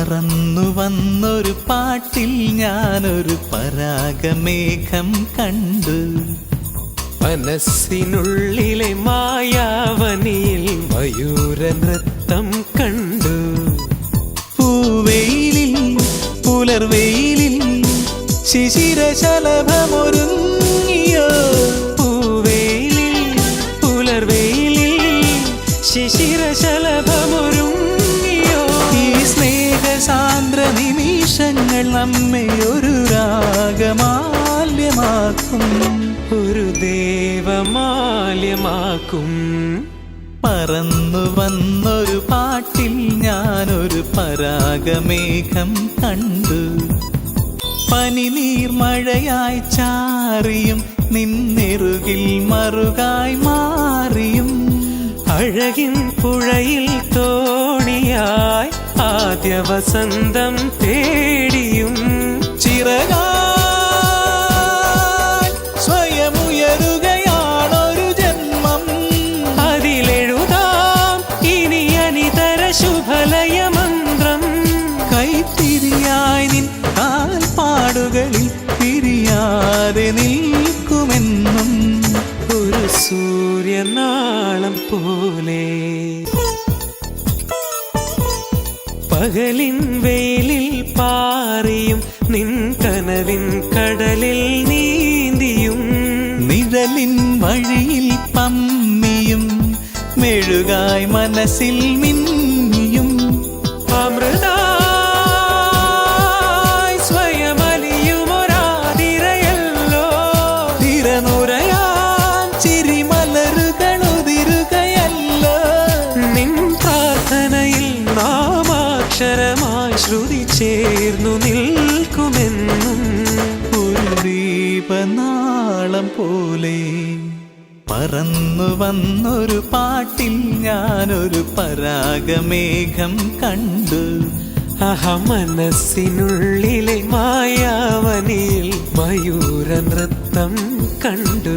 പറന്നു വന്നൊരു പാട്ടിൽ ഞാനൊരു പരാഗമേഘം കണ്ടു. മനസ്സിനുള്ളിലെ മായാവനിയിൽ മയൂര നൃത്തം കണ്ടു. പൂവെയിലിൽ പുലർവെയിലിൽ ശിശിരശലഭമൊരുങ്ങിയോ. പൂവെയിലിൽ പുലർവെയിലിൽ ശിശിരശലഭമൊരുങ്ങിയോ. ഈ സ്നേഹസാന്ദ്ര നിമിഷങ്ങൾ നമ്മെ ഒരു രാഗമാല്യമാക്കും, ഒരു ദേവമാല്യമാക്കും. പറന്നു വന്നൊരു പാട്ടിൽ ഞാനൊരു പരാഗമേഘം കണ്ടു. പനിനീർ മഴയായി ചാറിയും നിന്നെറുകിൽ മറുകായി മാറിയും. അഴകിൻ പുഴയിൽ തോണിയായി ആദ്യ വസന്തം തേടിയും. ചിറകായി സ്വയമുയരുകയാണൊരു ജന്മം. അതിലെഴുതാം ഇനി അനിതര ശുഭലയ മന്ത്രം. കൈത്തിരിയായി നിൻ കാൽപ്പാടുകളിൽ പിരിയാതെ നിൽക്കുമെന്നും ഒരു സൂര്യനാളം പോലെ. പകലിൻ വെയിലിൽ പാറിയും നിൻ കനവിൻ കടലിൽ നീന്തിയും. നിഴലിൻ വഴിയിൽ പമ്മിയും മെഴുകായി മനസ്സിൽ മിന്നിയും. അമൃതായി സ്വയമലിയുമൊരാതിരയല്ലോ. തിരനുരയാൻ ചിരിമലരുകളുതിരുകയല്ലോ. നിൻ പ്രാർത്ഥനയിൽ നാമാക്ഷരമായി ശ്രുതി ചേർന്നു നിൽക്കുമെന്നും. ഒരു ദീപനാളം പോലെ പറന്നു വന്നൊരു പാട്ടിൽ ഞാനൊരു പരാഗമേഘം കണ്ടു. മനസ്സിനുള്ളിലെ മായാവനിയിൽ മയൂര നൃത്തം കണ്ടു.